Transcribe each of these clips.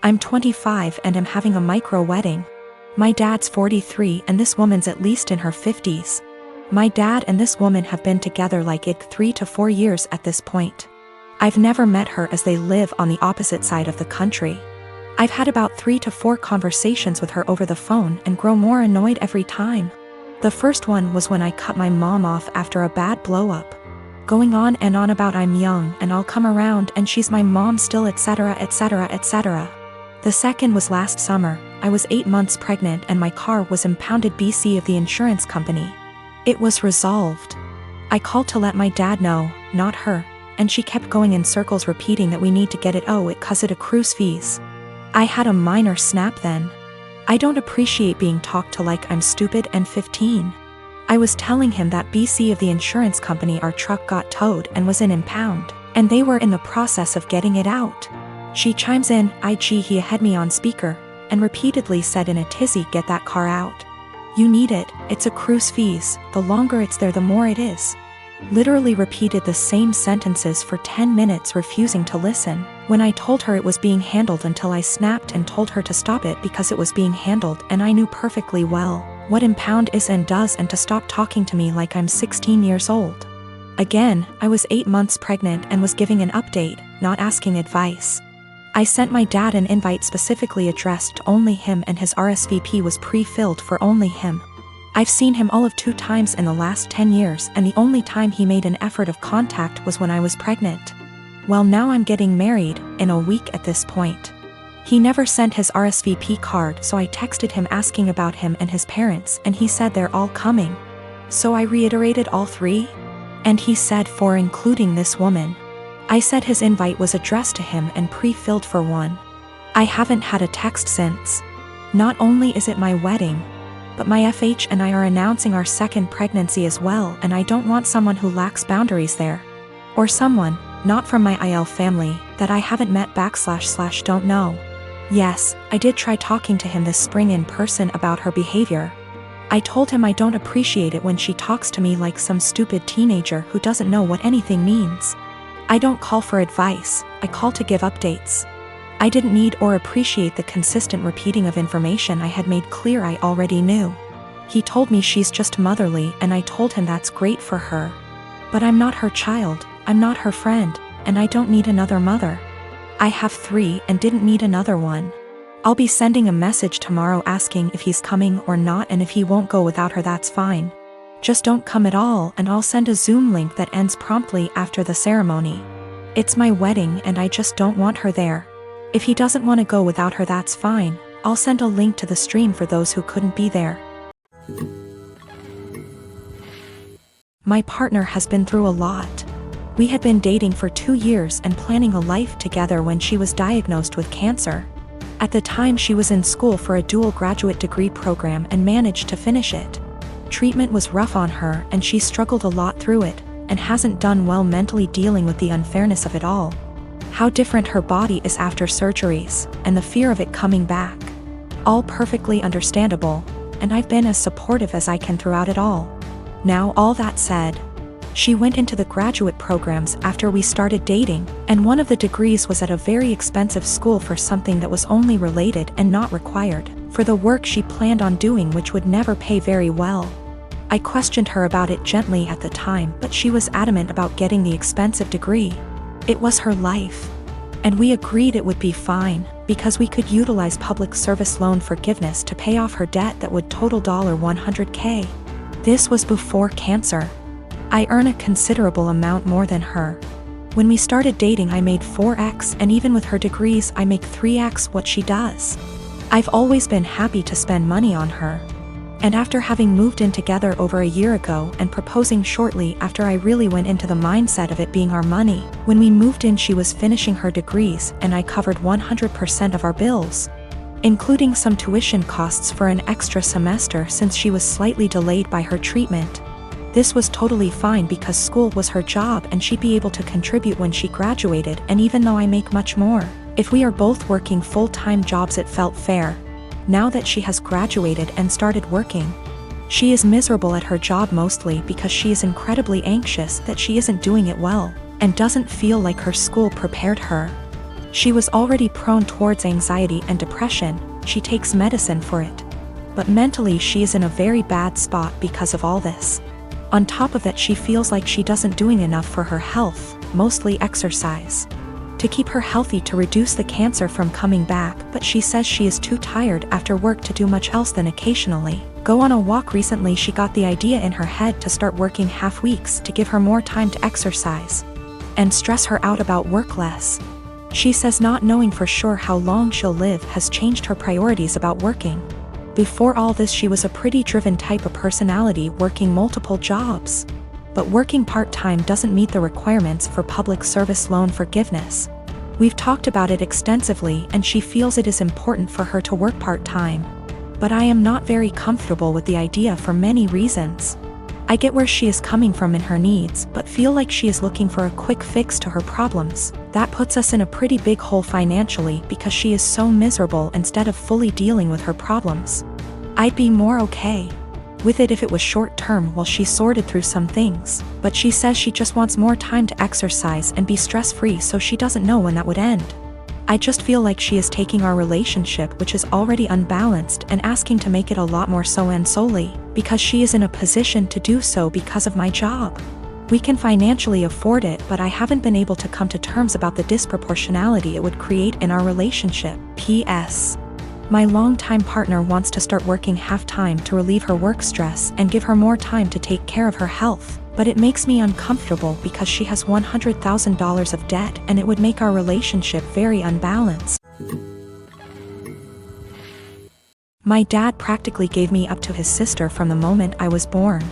I'm 25 and am having a micro wedding. My dad's 43 and this woman's at least in her 50s. My dad and this woman have been together like 3 to 4 years at this point. I've never met her as they live on the opposite side of the country. I've had about 3 to 4 conversations with her over the phone and grow more annoyed every time. The first one was when I cut my mom off after a bad blow-up. Going on and on about I'm young and I'll come around and she's my mom still, etc, etc, etc. The second was last summer. I was 8 months pregnant and my car was impounded BC of the insurance company. It was resolved. I called to let my dad know, not her, and she kept going in circles repeating that we need to get it cause it accrues fees. I had a minor snap then. I don't appreciate being talked to like I'm stupid and 15. I was telling him that BC of the insurance company our truck got towed and was in impound, and they were in the process of getting it out. She chimes in, he had me on speaker, and repeatedly said in a tizzy, get that car out. You need it, it's accrues fees, the longer it's there the more it is. Literally repeated the same sentences for 10 minutes refusing to listen, when I told her it was being handled until I snapped and told her to stop it because it was being handled and I knew perfectly well what impound is and does and to stop talking to me like I'm 16 years old. Again, I was 8 months pregnant and was giving an update, not asking advice. I sent my dad an invite specifically addressed to only him and his RSVP was pre-filled for only him. I've seen him all of 2 times in the last 10 years and the only time he made an effort of contact was when I was pregnant. Well, now I'm getting married, in a week at this point. He never sent his RSVP card, so I texted him asking about him and his parents and he said they're all coming. So I reiterated all 3? And he said 4 including this woman. I said his invite was addressed to him and pre-filled for 1. I haven't had a text since. Not only is it my wedding, but my FH and I are announcing our 2nd pregnancy as well and I don't want someone who lacks boundaries there. Or someone, not from my IL family, that I haven't met / don't know. Yes, I did try talking to him this spring in person about her behavior. I told him I don't appreciate it when she talks to me like some stupid teenager who doesn't know what anything means. I don't call for advice, I call to give updates. I didn't need or appreciate the consistent repeating of information I had made clear I already knew. He told me she's just motherly and I told him that's great for her. But I'm not her child, I'm not her friend, and I don't need another mother. I have 3 and didn't need another one. I'll be sending a message tomorrow asking if he's coming or not and if he won't go without her that's fine. Just don't come at all and I'll send a Zoom link that ends promptly after the ceremony. It's my wedding and I just don't want her there. If he doesn't want to go without her that's fine, I'll send a link to the stream for those who couldn't be there. My partner has been through a lot. We had been dating for 2 years and planning a life together when she was diagnosed with cancer. At the time she was in school for a dual graduate degree program and managed to finish it. Treatment was rough on her and she struggled a lot through it, and hasn't done well mentally dealing with the unfairness of it all. How different her body is after surgeries, and the fear of it coming back. All perfectly understandable, and I've been as supportive as I can throughout it all. Now all that said, she went into the graduate programs after we started dating, and one of the degrees was at a very expensive school for something that was only related and not required for the work she planned on doing, which would never pay very well. I questioned her about it gently at the time, but she was adamant about getting the expensive degree. It was her life. And we agreed it would be fine, because we could utilize public service loan forgiveness to pay off her debt that would total $100K. This was before cancer. I earn a considerable amount more than her. When we started dating I made 4x, and even with her degrees I make 3x what she does. I've always been happy to spend money on her. And after having moved in together over a year ago and proposing shortly after, I really went into the mindset of it being our money. When we moved in she was finishing her degrees and I covered 100% of our bills, including some tuition costs for an extra semester since she was slightly delayed by her treatment. This was totally fine because school was her job and she'd be able to contribute when she graduated, and even though I make much more, if we are both working full-time jobs it felt fair. Now that she has graduated and started working, she is miserable at her job mostly because she is incredibly anxious that she isn't doing it well, and doesn't feel like her school prepared her. She was already prone towards anxiety and depression. She takes medicine for it. But mentally she is in a very bad spot because of all this. On top of that, she feels like she doesn't doing enough for her health, mostly exercise, to keep her healthy to reduce the cancer from coming back, but she says she is too tired after work to do much else than occasionally go on a walk. Recently she got the idea in her head to start working half weeks to give her more time to exercise and stress her out about work less. She says not knowing for sure how long she'll live has changed her priorities about working. Before all this she was a pretty driven type of personality, working multiple jobs. But working part-time doesn't meet the requirements for public service loan forgiveness. We've talked about it extensively and she feels it is important for her to work part-time. But I am not very comfortable with the idea for many reasons. I get where she is coming from in her needs, but feel like she is looking for a quick fix to her problems. That puts us in a pretty big hole financially because she is so miserable instead of fully dealing with her problems. I'd be more okay with it if it was short term while she sorted through some things, but she says she just wants more time to exercise and be stress-free, so she doesn't know when that would end. I just feel like she is taking our relationship, which is already unbalanced, and asking to make it a lot more so, and solely because she is in a position to do so because of my job. We can financially afford it, but I haven't been able to come to terms about the disproportionality it would create in our relationship. P.S. My longtime partner wants to start working half-time to relieve her work stress and give her more time to take care of her health, but it makes me uncomfortable because she has $100,000 of debt and it would make our relationship very unbalanced. My dad practically gave me up to his sister from the moment I was born.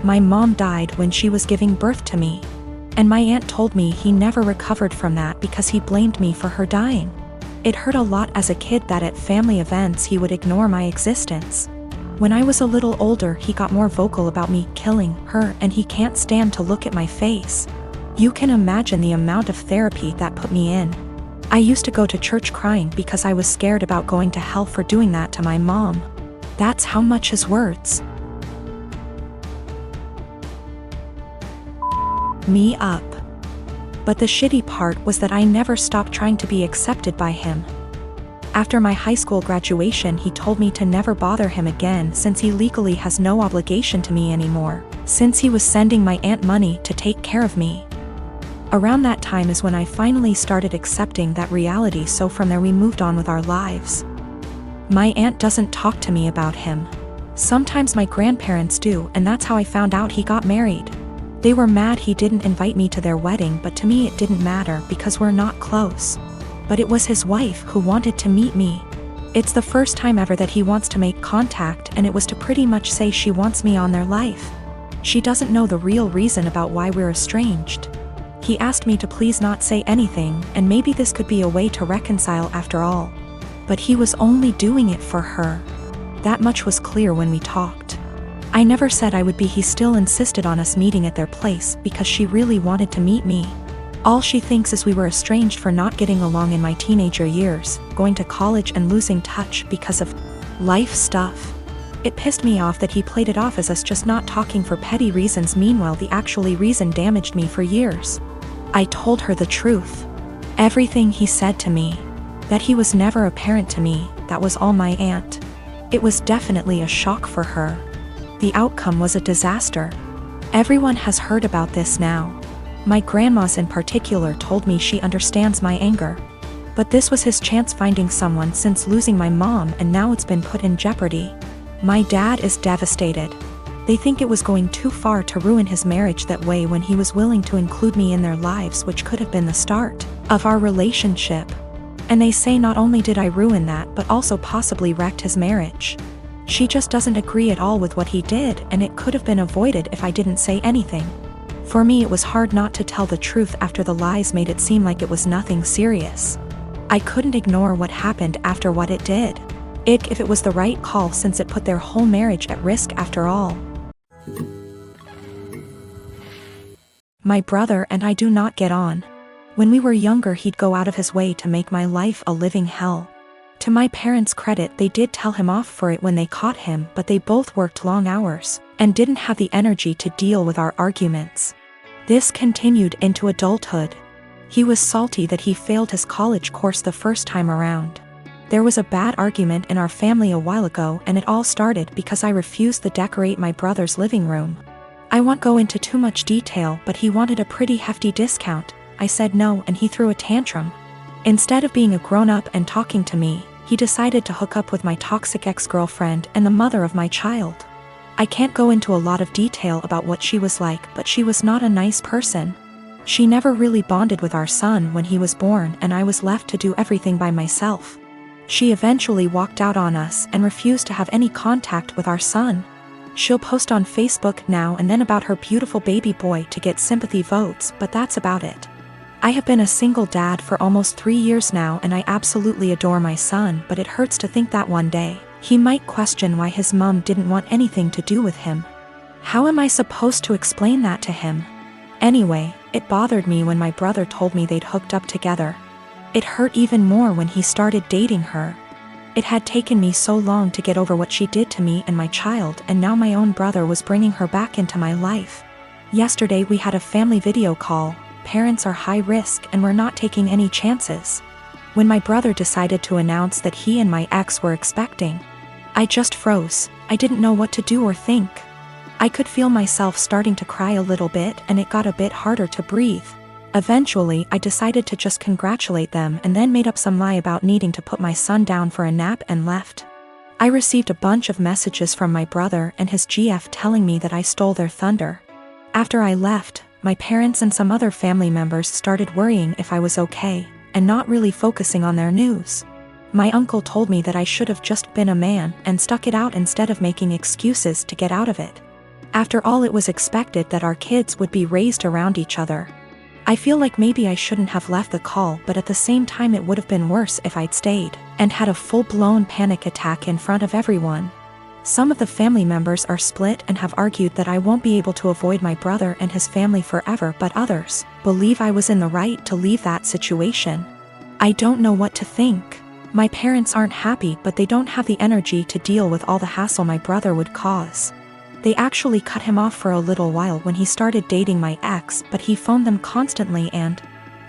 My mom died when she was giving birth to me, and my aunt told me he never recovered from that because he blamed me for her dying. It hurt a lot as a kid that at family events he would ignore my existence. When I was a little older he got more vocal about me killing her, and he can't stand to look at my face. You can imagine the amount of therapy that put me in. I used to go to church crying because I was scared about going to hell for doing that to my mom. That's how much his words me up. But the shitty part was that I never stopped trying to be accepted by him. After my high school graduation he told me to never bother him again since he legally has no obligation to me anymore, since he was sending my aunt money to take care of me. Around that time is when I finally started accepting that reality, so from there we moved on with our lives. My aunt doesn't talk to me about him. Sometimes my grandparents do, and that's how I found out he got married. They were mad he didn't invite me to their wedding, but to me it didn't matter because we're not close. But it was his wife who wanted to meet me. It's the first time ever that he wants to make contact, and it was to pretty much say she wants me on their life. She doesn't know the real reason about why we're estranged. He asked me to please not say anything, and maybe this could be a way to reconcile after all. But he was only doing it for her. That much was clear when we talked. I never said I would be. He still insisted on us meeting at their place because she really wanted to meet me. All she thinks is we were estranged for not getting along in my teenager years, going to college and losing touch because of life stuff. It pissed me off that he played it off as us just not talking for petty reasons. Meanwhile, the actual reason damaged me for years. I told her the truth. Everything he said to me. That he was never a parent to me, that was all my aunt. It was definitely a shock for her. The outcome was a disaster. Everyone has heard about this now. My grandmas in particular told me she understands my anger. But this was his chance finding someone since losing my mom, and now it's been put in jeopardy. My dad is devastated. They think it was going too far to ruin his marriage that way when he was willing to include me in their lives, which could have been the start of our relationship. And they say not only did I ruin that, but also possibly wrecked his marriage. She just doesn't agree at all with what he did, and it could have been avoided if I didn't say anything. For me, it was hard not to tell the truth after the lies made it seem like it was nothing serious. I couldn't ignore what happened after what it did. If it was the right call, since it put their whole marriage at risk after all. My brother and I do not get on. When we were younger, he'd go out of his way to make my life a living hell. To my parents' credit, they did tell him off for it when they caught him, but they both worked long hours and didn't have the energy to deal with our arguments. This continued into adulthood. He was salty that he failed his college course the first time around. There was a bad argument in our family a while ago, and it all started because I refused to decorate my brother's living room. I won't go into too much detail, but he wanted a pretty hefty discount. I said no, and he threw a tantrum. Instead of being a grown-up and talking to me, he decided to hook up with my toxic ex-girlfriend and the mother of my child. I can't go into a lot of detail about what she was like, but she was not a nice person. She never really bonded with our son when he was born, and I was left to do everything by myself. She eventually walked out on us and refused to have any contact with our son. She'll post on Facebook now and then about her beautiful baby boy to get sympathy votes, but that's about it. I have been a single dad for almost 3 years now, and I absolutely adore my son, but it hurts to think that one day he might question why his mom didn't want anything to do with him. How am I supposed to explain that to him? Anyway, it bothered me when my brother told me they'd hooked up together. It hurt even more when he started dating her. It had taken me so long to get over what she did to me and my child, and now my own brother was bringing her back into my life. Yesterday we had a family video call. Parents are high risk and we're not taking any chances. When my brother decided to announce that he and my ex were expecting, I just froze. I didn't know what to do or think. I could feel myself starting to cry a little bit, and it got a bit harder to breathe. Eventually, I decided to just congratulate them and then made up some lie about needing to put my son down for a nap and left. I received a bunch of messages from my brother and his GF telling me that I stole their thunder. After I left, my parents and some other family members started worrying if I was okay, and not really focusing on their news. My uncle told me that I should have just been a man and stuck it out instead of making excuses to get out of it. After all, it was expected that our kids would be raised around each other. I feel like maybe I shouldn't have left the call, but at the same time it would have been worse if I'd stayed and had a full-blown panic attack in front of everyone. Some of the family members are split and have argued that I won't be able to avoid my brother and his family forever, but others believe I was in the right to leave that situation. I don't know what to think. My parents aren't happy, but they don't have the energy to deal with all the hassle my brother would cause. They actually cut him off for a little while when he started dating my ex, but he phoned them constantly and,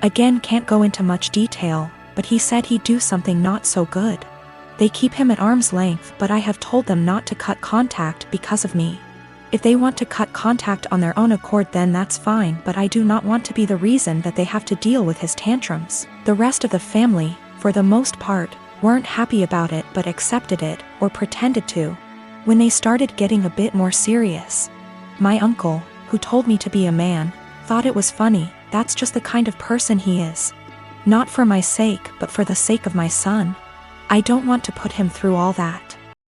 again, can't go into much detail, but he said he'd do something not so good. They keep him at arm's length, but I have told them not to cut contact because of me. If they want to cut contact on their own accord, then that's fine, but I do not want to be the reason that they have to deal with his tantrums. The rest of the family, for the most part, weren't happy about it but accepted it, or pretended to. When they started getting a bit more serious, my uncle, who told me to be a man, thought it was funny. That's just the kind of person he is. Not for my sake, but for the sake of my son. I don't want to put him through all that.